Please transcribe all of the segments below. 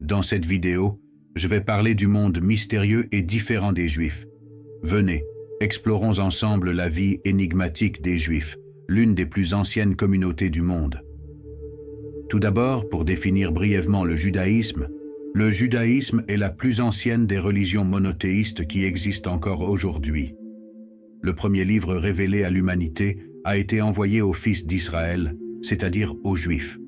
Dans cette vidéo, je vais parler du monde mystérieux et différent des Juifs. Venez, explorons ensemble la vie énigmatique des Juifs, l'une des plus anciennes communautés du monde. Tout d'abord, pour définir brièvement le judaïsme est la plus ancienne des religions monothéistes qui existent encore aujourd'hui. Le premier livre révélé à l'humanité a été envoyé aux fils d'Israël, c'est-à-dire aux Juifs.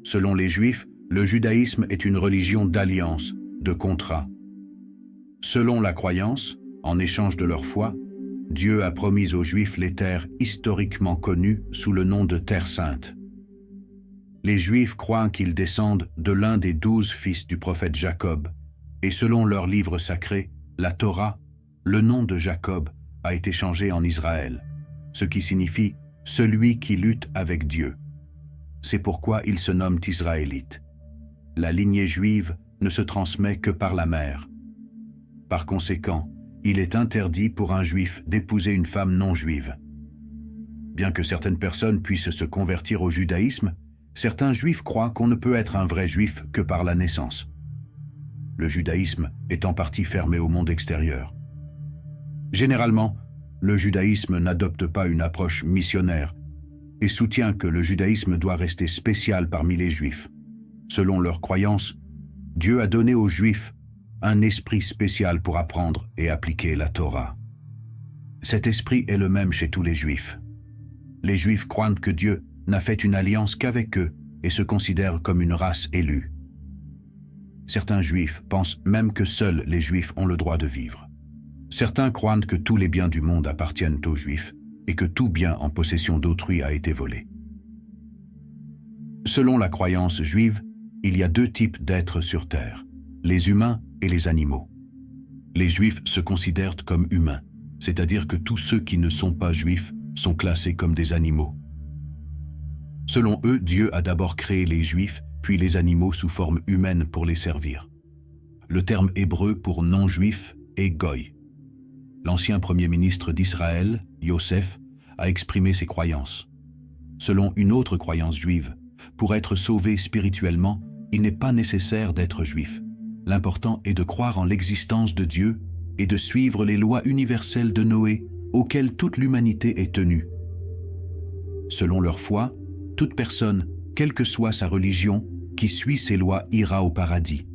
Selon les Juifs, le judaïsme est une religion d'alliance, de contrat. Selon la croyance, en échange de leur foi, Dieu a promis aux Juifs les terres historiquement connues sous le nom de Terre Sainte. Les Juifs croient qu'ils descendent de l'un des 12 fils du prophète Jacob, et selon leur livre sacré, la Torah, le nom de Jacob a été changé en Israël, ce qui signifie « celui qui lutte avec Dieu ». C'est pourquoi ils se nomment Israélites. La lignée juive ne se transmet que par la mère. Par conséquent, il est interdit pour un juif d'épouser une femme non juive. Bien que certaines personnes puissent se convertir au judaïsme, certains juifs croient qu'on ne peut être un vrai juif que par la naissance. Le judaïsme est en partie fermé au monde extérieur. Généralement, le judaïsme n'adopte pas une approche missionnaire et soutient que le judaïsme doit rester spécial parmi les juifs. Selon leurs croyances, Dieu a donné aux Juifs un esprit spécial pour apprendre et appliquer la Torah. Cet esprit est le même chez tous les Juifs. Les Juifs croient que Dieu n'a fait une alliance qu'avec eux et se considèrent comme une race élue. Certains Juifs pensent même que seuls les Juifs ont le droit de vivre. Certains croient que tous les biens du monde appartiennent aux Juifs et que tout bien en possession d'autrui a été volé. Selon la croyance juive, il y a deux types d'êtres sur terre, les humains et les animaux. Les Juifs se considèrent comme humains, c'est-à-dire que tous ceux qui ne sont pas juifs sont classés comme des animaux. Selon eux, Dieu a d'abord créé les Juifs, puis les animaux sous forme humaine pour les servir. Le terme hébreu pour non-juif est goy. L'ancien premier ministre d'Israël, Yosef, a exprimé ses croyances. Selon une autre croyance juive, pour être sauvé spirituellement, il n'est pas nécessaire d'être juif. L'important est de croire en l'existence de Dieu et de suivre les lois universelles de Noé auxquelles toute l'humanité est tenue. Selon leur foi, toute personne, quelle que soit sa religion, qui suit ces lois ira au paradis.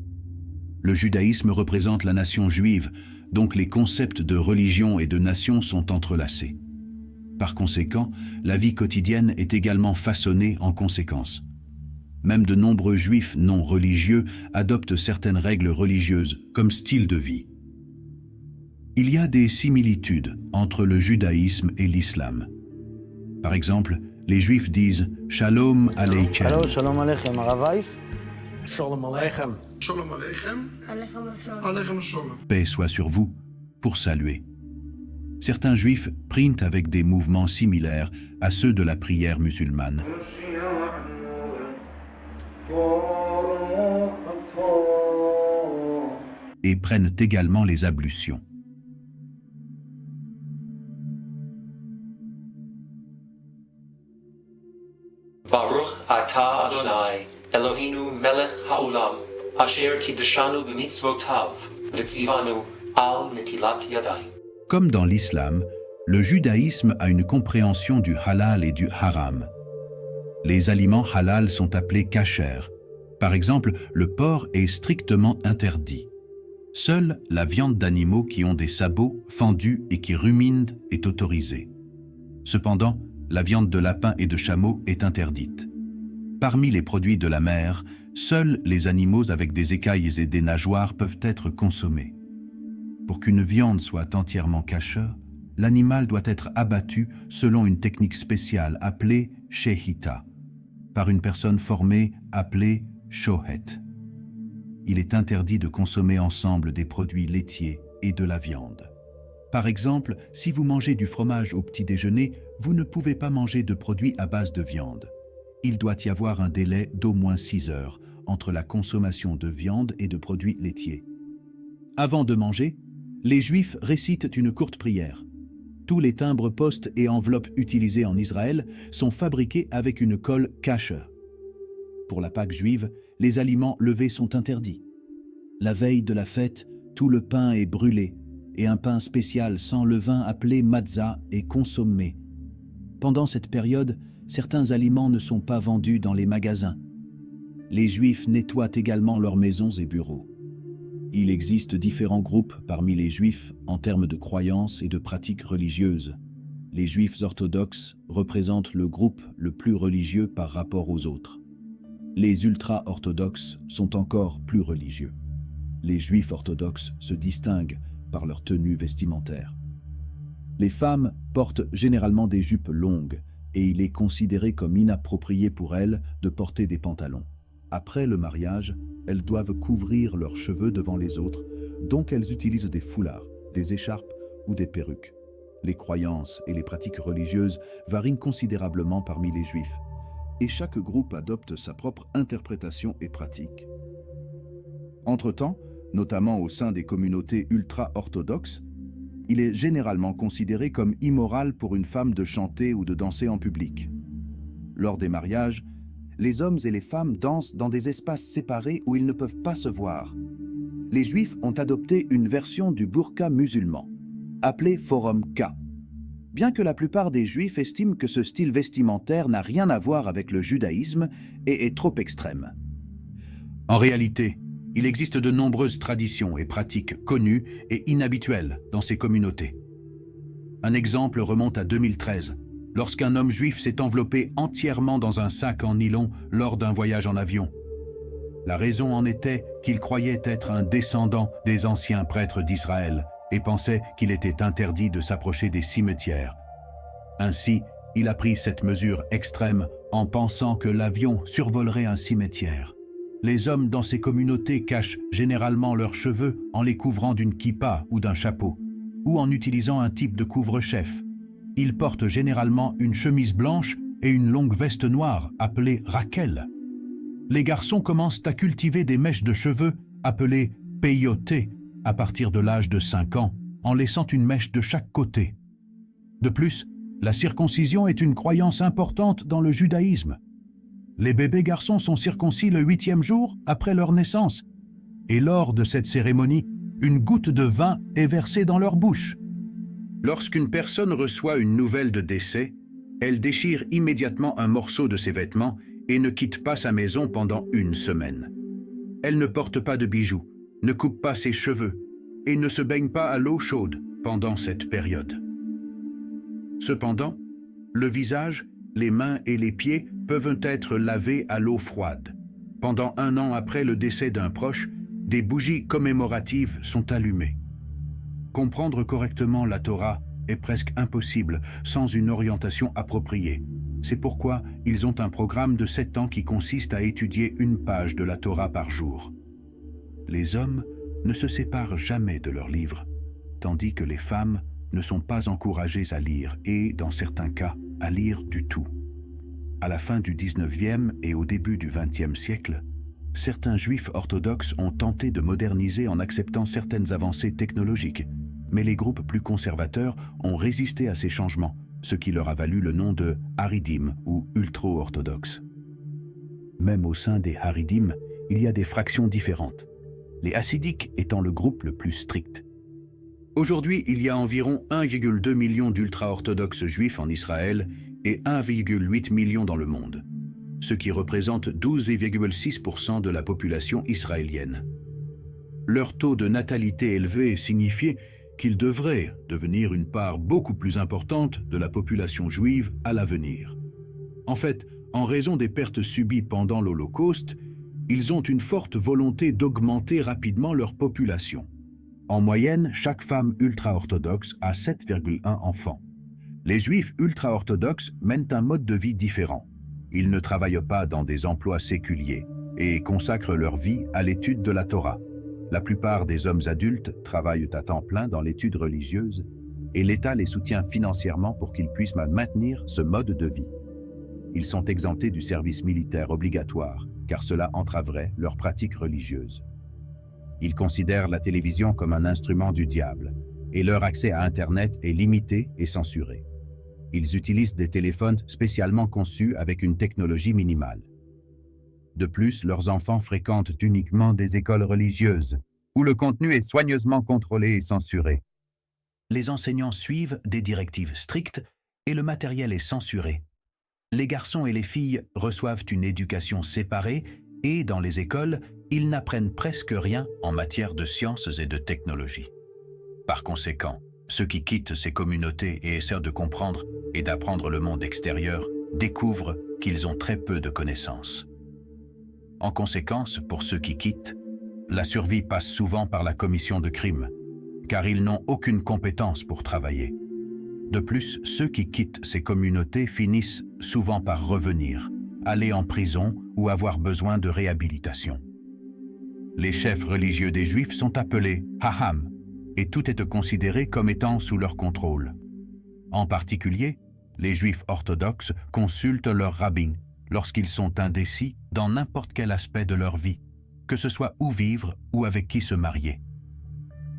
Le judaïsme représente la nation juive, donc les concepts de religion et de nation sont entrelacés. Par conséquent, la vie quotidienne est également façonnée en conséquence. Même de nombreux juifs non religieux adoptent certaines règles religieuses comme style de vie. Il y a des similitudes entre le judaïsme et l'islam. Par exemple, les juifs disent « Shalom Aleichem ». Allô, Shalom Aleichem, Rav Weiss. Shalom Aleichem. Shalom Aleichem. Aleichem Shalom. Paix soit sur vous, pour saluer. Certains juifs prient avec des mouvements similaires à ceux de la prière musulmane. Et prennent également les ablutions. Baruch atah Adonai, Eloheinu melech haolam, asher kiddeshanu b'mitzvotav, v'tzivanu al netilat yadayim. Comme dans l'islam, le judaïsme a une compréhension du halal et du haram. Les aliments halal sont appelés kasher. Par exemple, le porc est strictement interdit. Seule la viande d'animaux qui ont des sabots fendus et qui ruminent est autorisée. Cependant, la viande de lapin et de chameau est interdite. Parmi les produits de la mer, seuls les animaux avec des écailles et des nageoires peuvent être consommés. Pour qu'une viande soit entièrement kasher, l'animal doit être abattu selon une technique spéciale appelée shehita, par une personne formée appelée shohet. Il est interdit de consommer ensemble des produits laitiers et de la viande. Par exemple, si vous mangez du fromage au petit déjeuner, vous ne pouvez pas manger de produits à base de viande. Il doit y avoir un délai d'au moins 6 heures entre la consommation de viande et de produits laitiers. Avant de manger, les Juifs récitent une courte prière. Tous les timbres postes et enveloppes utilisés en Israël sont fabriqués avec une colle kasher. Pour la Pâque juive, les aliments levés sont interdits. La veille de la fête, tout le pain est brûlé et un pain spécial sans levain appelé matzah est consommé. Pendant cette période, certains aliments ne sont pas vendus dans les magasins. Les Juifs nettoient également leurs maisons et bureaux. Il existe différents groupes parmi les Juifs en termes de croyances et de pratiques religieuses. Les Juifs orthodoxes représentent le groupe le plus religieux par rapport aux autres. Les ultra-orthodoxes sont encore plus religieux. Les Juifs orthodoxes se distinguent par leur tenue vestimentaire. Les femmes portent généralement des jupes longues et il est considéré comme inapproprié pour elles de porter des pantalons. Après le mariage, elles doivent couvrir leurs cheveux devant les autres, donc elles utilisent des foulards, des écharpes ou des perruques. Les croyances et les pratiques religieuses varient considérablement parmi les Juifs, et chaque groupe adopte sa propre interprétation et pratique. Entre-temps, notamment au sein des communautés ultra-orthodoxes, il est généralement considéré comme immoral pour une femme de chanter ou de danser en public. Lors des mariages, les hommes et les femmes dansent dans des espaces séparés où ils ne peuvent pas se voir. Les Juifs ont adopté une version du burqa musulman, appelée Forum K. Bien que la plupart des Juifs estiment que ce style vestimentaire n'a rien à voir avec le judaïsme et est trop extrême. En réalité, il existe de nombreuses traditions et pratiques connues et inhabituelles dans ces communautés. Un exemple remonte à 2013, lorsqu'un homme juif s'est enveloppé entièrement dans un sac en nylon lors d'un voyage en avion. La raison en était qu'il croyait être un descendant des anciens prêtres d'Israël et pensait qu'il était interdit de s'approcher des cimetières. Ainsi, il a pris cette mesure extrême en pensant que l'avion survolerait un cimetière. Les hommes dans ces communautés cachent généralement leurs cheveux en les couvrant d'une kippa ou d'un chapeau, ou en utilisant un type de couvre-chef. Ils portent généralement une chemise blanche et une longue veste noire appelée raquel. Les garçons commencent à cultiver des mèches de cheveux appelées peyoté à partir de l'âge de 5 ans, en laissant une mèche de chaque côté. De plus, la circoncision est une croyance importante dans le judaïsme. Les bébés garçons sont circoncis le 8e jour après leur naissance, et lors de cette cérémonie, une goutte de vin est versée dans leur bouche. Lorsqu'une personne reçoit une nouvelle de décès, elle déchire immédiatement un morceau de ses vêtements et ne quitte pas sa maison pendant 1 semaine. Elle ne porte pas de bijoux, ne coupe pas ses cheveux et ne se baigne pas à l'eau chaude pendant cette période. Cependant, le visage, les mains et les pieds peuvent être lavés à l'eau froide. Pendant 1 an après le décès d'un proche, des bougies commémoratives sont allumées. Comprendre correctement la Torah est presque impossible sans une orientation appropriée. C'est pourquoi ils ont un programme de 7 ans qui consiste à étudier 1 page de la Torah par jour. Les hommes ne se séparent jamais de leurs livres, tandis que les femmes ne sont pas encouragées à lire et, dans certains cas, à lire du tout. À la fin du 19e et au début du 20e siècle, certains juifs orthodoxes ont tenté de moderniser en acceptant certaines avancées technologiques, mais les groupes plus conservateurs ont résisté à ces changements, ce qui leur a valu le nom de Haridim ou ultra-orthodoxes. Même au sein des Haridim, il y a des fractions différentes, les hassidiques étant le groupe le plus strict. Aujourd'hui, il y a environ 1,2 million d'ultra-orthodoxes juifs en Israël et 1,8 million dans le monde, ce qui représente 12,6% de la population israélienne. Leur taux de natalité élevé signifiait qu'ils devraient devenir une part beaucoup plus importante de la population juive à l'avenir. En fait, en raison des pertes subies pendant l'Holocauste, ils ont une forte volonté d'augmenter rapidement leur population. En moyenne, chaque femme ultra-orthodoxe a 7,1 enfants. Les Juifs ultra-orthodoxes mènent un mode de vie différent. Ils ne travaillent pas dans des emplois séculiers et consacrent leur vie à l'étude de la Torah. La plupart des hommes adultes travaillent à temps plein dans l'étude religieuse et l'État les soutient financièrement pour qu'ils puissent maintenir ce mode de vie. Ils sont exemptés du service militaire obligatoire car cela entraverait leur pratique religieuse. Ils considèrent la télévision comme un instrument du diable et leur accès à Internet est limité et censuré. Ils utilisent des téléphones spécialement conçus avec une technologie minimale. De plus, leurs enfants fréquentent uniquement des écoles religieuses où le contenu est soigneusement contrôlé et censuré. Les enseignants suivent des directives strictes et le matériel est censuré. Les garçons et les filles reçoivent une éducation séparée et, dans les écoles, ils n'apprennent presque rien en matière de sciences et de technologie. Par conséquent, ceux qui quittent ces communautés et essaient de comprendre et d'apprendre le monde extérieur découvrent qu'ils ont très peu de connaissances. En conséquence, pour ceux qui quittent, la survie passe souvent par la commission de crimes, car ils n'ont aucune compétence pour travailler. De plus, ceux qui quittent ces communautés finissent souvent par revenir, aller en prison ou avoir besoin de réhabilitation. Les chefs religieux des Juifs sont appelés Haham, et tout est considéré comme étant sous leur contrôle. En particulier, les Juifs orthodoxes consultent leurs rabbins lorsqu'ils sont indécis dans n'importe quel aspect de leur vie, que ce soit où vivre ou avec qui se marier.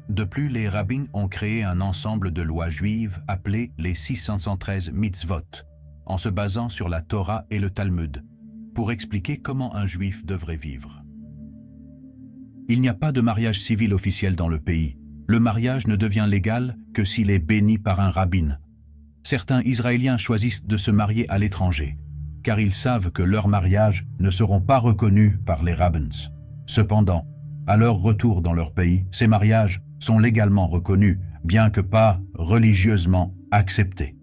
De plus, les rabbins ont créé un ensemble de lois juives appelées les 613 mitzvot, en se basant sur la Torah et le Talmud, pour expliquer comment un juif devrait vivre. Il n'y a pas de mariage civil officiel dans le pays. Le mariage ne devient légal que s'il est béni par un rabbin. Certains Israéliens choisissent de se marier à l'étranger, car ils savent que leurs mariages ne seront pas reconnus par les rabbins. Cependant, à leur retour dans leur pays, ces mariages sont légalement reconnus, bien que pas religieusement acceptés.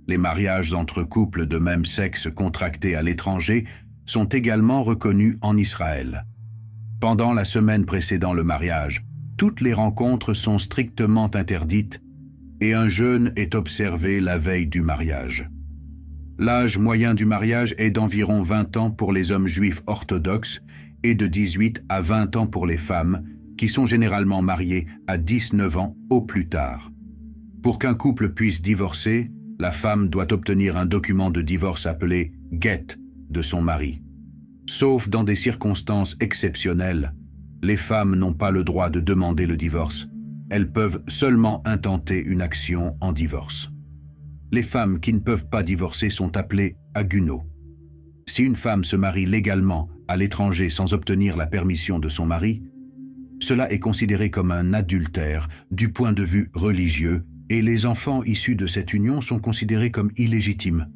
Les mariages entre couples de même sexe contractés à l'étranger sont également reconnus en Israël. Pendant la semaine précédant le mariage, toutes les rencontres sont strictement interdites et un jeûne est observé la veille du mariage. L'âge moyen du mariage est d'environ 20 ans pour les hommes juifs orthodoxes et de 18 à 20 ans pour les femmes, qui sont généralement mariées à 19 ans au plus tard. Pour qu'un couple puisse divorcer, la femme doit obtenir un document de divorce appelé « get » de son mari. Sauf dans des circonstances exceptionnelles, les femmes n'ont pas le droit de demander le divorce. Elles peuvent seulement intenter une action en divorce. Les femmes qui ne peuvent pas divorcer sont appelées aguno. Si une femme se marie légalement à l'étranger sans obtenir la permission de son mari, cela est considéré comme un adultère du point de vue religieux et les enfants issus de cette union sont considérés comme illégitimes.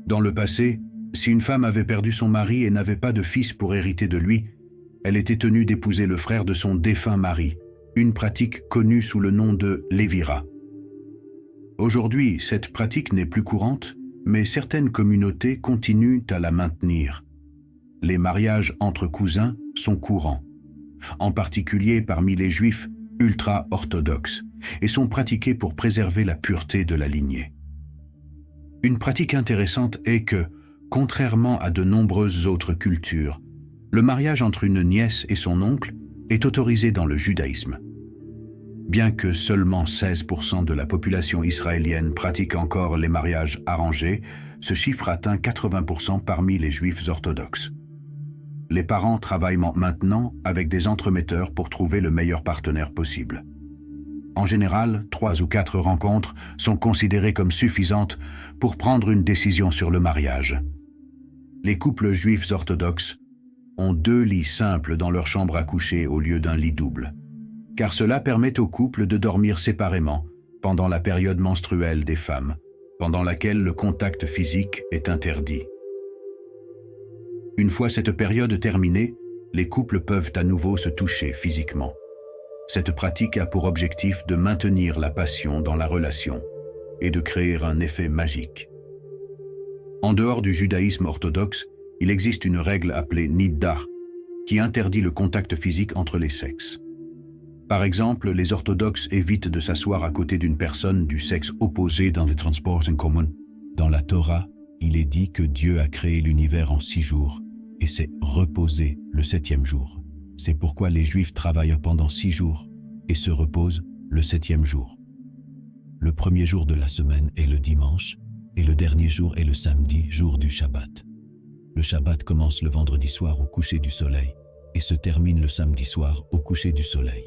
Dans le passé, si une femme avait perdu son mari et n'avait pas de fils pour hériter de lui, elle était tenue d'épouser le frère de son défunt mari, une pratique connue sous le nom de lévira. Aujourd'hui, cette pratique n'est plus courante, mais certaines communautés continuent à la maintenir. Les mariages entre cousins sont courants, en particulier parmi les juifs ultra-orthodoxes, et sont pratiqués pour préserver la pureté de la lignée. Une pratique intéressante est que, contrairement à de nombreuses autres cultures, le mariage entre une nièce et son oncle est autorisé dans le judaïsme. Bien que seulement 16% de la population israélienne pratique encore les mariages arrangés, ce chiffre atteint 80% parmi les juifs orthodoxes. Les parents travaillent maintenant avec des entremetteurs pour trouver le meilleur partenaire possible. En général, 3 ou 4 rencontres sont considérées comme suffisantes pour prendre une décision sur le mariage. Les couples juifs orthodoxes ont 2 lits simples dans leur chambre à coucher au lieu d'un lit double, car cela permet aux couples de dormir séparément pendant la période menstruelle des femmes, pendant laquelle le contact physique est interdit. Une fois cette période terminée, les couples peuvent à nouveau se toucher physiquement. Cette pratique a pour objectif de maintenir la passion dans la relation et de créer un effet magique. En dehors du judaïsme orthodoxe, il existe une règle appelée niddah qui interdit le contact physique entre les sexes. Par exemple, les orthodoxes évitent de s'asseoir à côté d'une personne du sexe opposé dans les transports en commun. Dans la Torah, il est dit que Dieu a créé l'univers en 6 jours et s'est reposé le 7e jour. C'est pourquoi les Juifs travaillent pendant 6 jours et se reposent le 7e jour. Le premier jour de la semaine est le dimanche et le dernier jour est le samedi, jour du Shabbat. Le Shabbat commence le vendredi soir au coucher du soleil et se termine le samedi soir au coucher du soleil.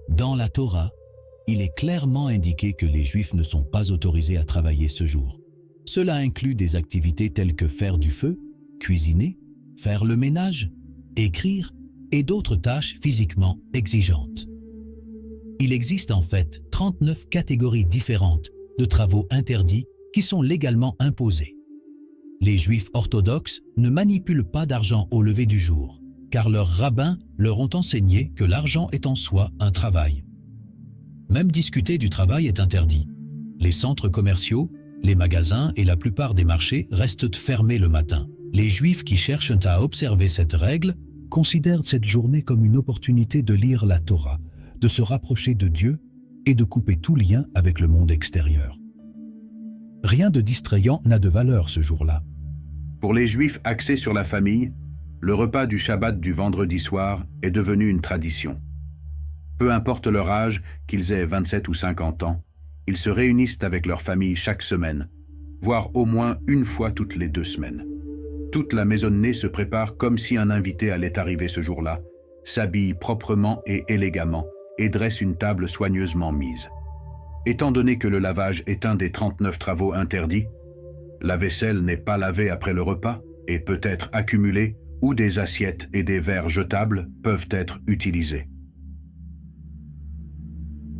Dans la Torah, il est clairement indiqué que les Juifs ne sont pas autorisés à travailler ce jour. Cela inclut des activités telles que faire du feu, cuisiner, faire le ménage, écrire et d'autres tâches physiquement exigeantes. Il existe en fait 39 catégories différentes de travaux interdits qui sont légalement imposés. Les Juifs orthodoxes ne manipulent pas d'argent au lever du jour, car leurs rabbins leur ont enseigné que l'argent est en soi un travail. Même discuter du travail est interdit. Les centres commerciaux, les magasins et la plupart des marchés restent fermés le matin. Les Juifs qui cherchent à observer cette règle considèrent cette journée comme une opportunité de lire la Torah, de se rapprocher de Dieu et de couper tout lien avec le monde extérieur. Rien de distrayant n'a de valeur ce jour-là. Pour les Juifs axés sur la famille, le repas du Shabbat du vendredi soir est devenu une tradition. Peu importe leur âge, qu'ils aient 27 ou 50 ans, ils se réunissent avec leur famille chaque semaine, voire au moins une fois toutes les 2 semaines. Toute la maisonnée se prépare comme si un invité allait arriver ce jour-là, s'habille proprement et élégamment et dresse une table soigneusement mise. Étant donné que le lavage est un des 39 travaux interdits, la vaisselle n'est pas lavée après le repas et peut être accumulée, ou des assiettes et des verres jetables peuvent être utilisés.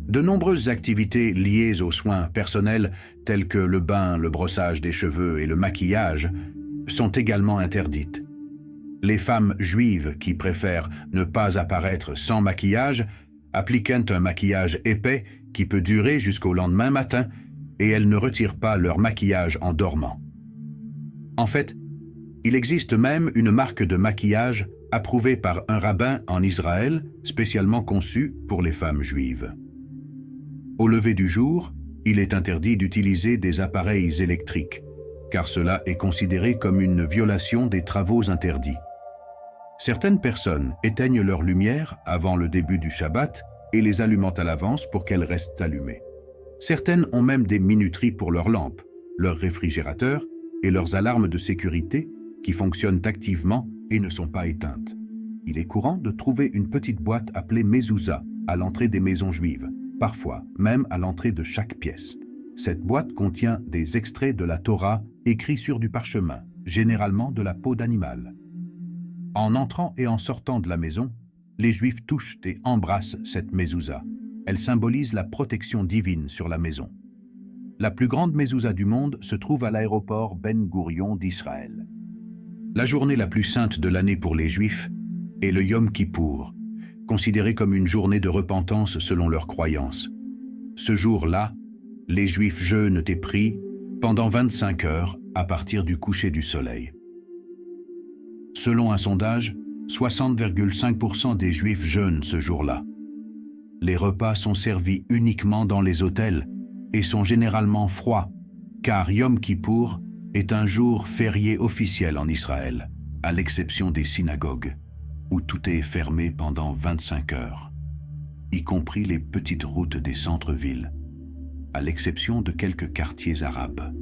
De nombreuses activités liées aux soins personnels, telles que le bain, le brossage des cheveux et le maquillage, sont également interdites. Les femmes juives qui préfèrent ne pas apparaître sans maquillage appliquent un maquillage épais qui peut durer jusqu'au lendemain matin et elles ne retirent pas leur maquillage en dormant. En fait, il existe même une marque de maquillage approuvée par un rabbin en Israël, spécialement conçue pour les femmes juives. Au lever du jour, il est interdit d'utiliser des appareils électriques, car cela est considéré comme une violation des travaux interdits. Certaines personnes éteignent leurs lumières avant le début du Shabbat et les allument à l'avance pour qu'elles restent allumées. Certaines ont même des minuteries pour leurs lampes, leurs réfrigérateurs et leurs alarmes de sécurité qui fonctionnent activement et ne sont pas éteintes. Il est courant de trouver une petite boîte appelée mezouza à l'entrée des maisons juives, parfois même à l'entrée de chaque pièce. Cette boîte contient des extraits de la Torah écrits sur du parchemin, généralement de la peau d'animal. En entrant et en sortant de la maison, les Juifs touchent et embrassent cette mezouza. Elle symbolise la protection divine sur la maison. La plus grande mezouza du monde se trouve à l'aéroport Ben Gourion d'Israël. La journée la plus sainte de l'année pour les Juifs est le Yom Kippour, considéré comme une journée de repentance selon leurs croyances. Ce jour-là, les Juifs jeûnent et prient pendant 25 heures à partir du coucher du soleil. Selon un sondage, 60,5% des Juifs jeûnent ce jour-là. Les repas sont servis uniquement dans les hôtels et sont généralement froids, car Yom Kippour est un jour férié officiel en Israël, à l'exception des synagogues, où tout est fermé pendant 25 heures, y compris les petites routes des centres-villes, à l'exception de quelques quartiers arabes.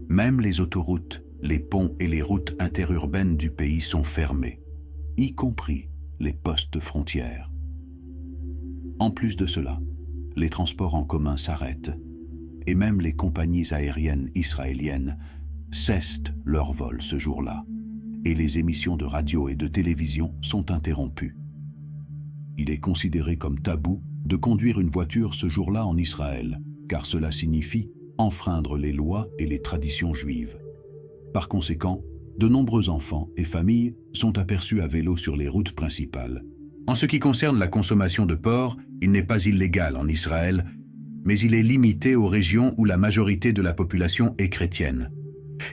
Même les autoroutes, les ponts et les routes interurbaines du pays sont fermés, y compris les postes frontières. En plus de cela, les transports en commun s'arrêtent, et même les compagnies aériennes israéliennes cessent leurs vols ce jour-là, et les émissions de radio et de télévision sont interrompues. Il est considéré comme tabou de conduire une voiture ce jour-là en Israël, car cela signifie enfreindre les lois et les traditions juives. Par conséquent, de nombreux enfants et familles sont aperçus à vélo sur les routes principales. En ce qui concerne la consommation de porc, il n'est pas illégal en Israël, mais il est limité aux régions où la majorité de la population est chrétienne,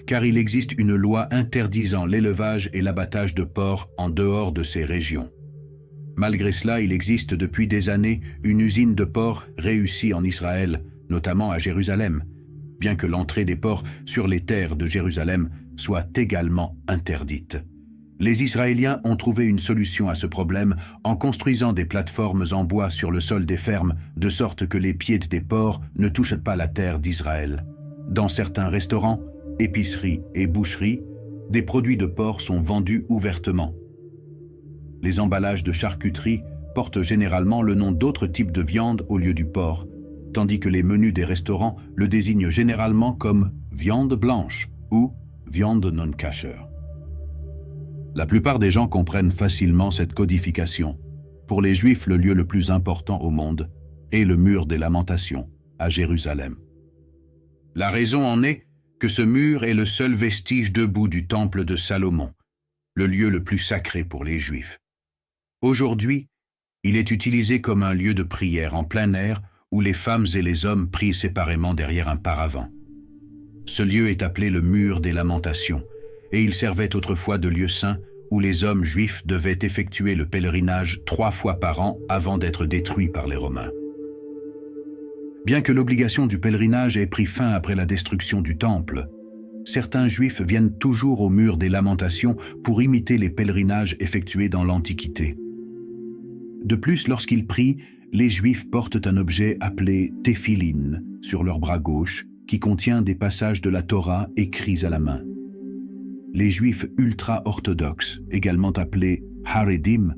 car il existe une loi interdisant l'élevage et l'abattage de porcs en dehors de ces régions. Malgré cela, il existe depuis des années une usine de porcs réussie en Israël, notamment à Jérusalem, bien que l'entrée des porcs sur les terres de Jérusalem soit également interdite. Les Israéliens ont trouvé une solution à ce problème en construisant des plateformes en bois sur le sol des fermes, de sorte que les pieds des porcs ne touchent pas la terre d'Israël. Dans certains restaurants, épiceries et boucheries, des produits de porc sont vendus ouvertement. Les emballages de charcuterie portent généralement le nom d'autres types de viande au lieu du porc, tandis que les menus des restaurants le désignent généralement comme viande blanche ou viande non kosher. La plupart des gens comprennent facilement cette codification. Pour les Juifs, le lieu le plus important au monde est le mur des Lamentations, à Jérusalem. La raison en est que ce mur est le seul vestige debout du temple de Salomon, le lieu le plus sacré pour les Juifs. Aujourd'hui, il est utilisé comme un lieu de prière en plein air où les femmes et les hommes prient séparément derrière un paravent. Ce lieu est appelé le mur des Lamentations, et il servait autrefois de lieu saint où les hommes juifs devaient effectuer le pèlerinage 3 fois par an avant d'être détruits par les Romains. Bien que l'obligation du pèlerinage ait pris fin après la destruction du temple, certains juifs viennent toujours au mur des Lamentations pour imiter les pèlerinages effectués dans l'Antiquité. De plus, lorsqu'ils prient, les Juifs portent un objet appelé téphilin sur leur bras gauche qui contient des passages de la Torah écrits à la main. Les Juifs ultra-orthodoxes, également appelés Haredim,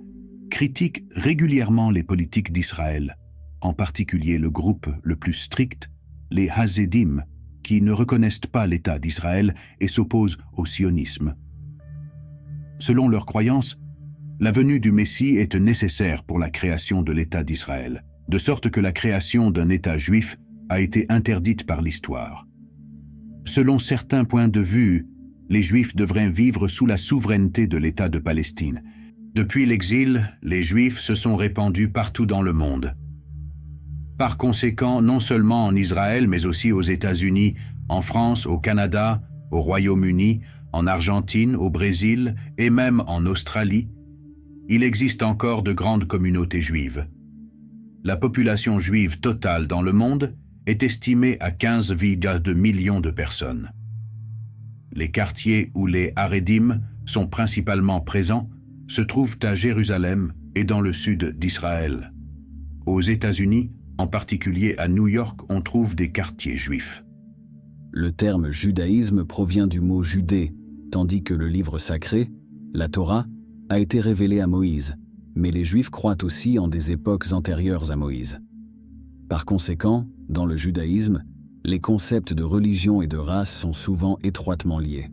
critiquent régulièrement les politiques d'Israël, en particulier le groupe le plus strict, les Hasédim, qui ne reconnaissent pas l'État d'Israël et s'opposent au sionisme. Selon leurs croyances, la venue du Messie est nécessaire pour la création de l'État d'Israël, de sorte que la création d'un État juif a été interdite par l'histoire. Selon certains points de vue, les Juifs devraient vivre sous la souveraineté de l'État de Palestine. Depuis l'exil, les Juifs se sont répandus partout dans le monde. Par conséquent, non seulement en Israël, mais aussi aux États-Unis, en France, au Canada, au Royaume-Uni, en Argentine, au Brésil et même en Australie, il existe encore de grandes communautés juives. La population juive totale dans le monde est estimée à 15,2 millions de personnes. Les quartiers où les Haredim sont principalement présents se trouvent à Jérusalem et dans le sud d'Israël. Aux États-Unis, en particulier à New York, on trouve des quartiers juifs. Le terme judaïsme provient du mot Judée, tandis que le livre sacré, la Torah, a été révélé à Moïse, mais les Juifs croient aussi en des époques antérieures à Moïse. Par conséquent, dans le judaïsme, les concepts de religion et de race sont souvent étroitement liés.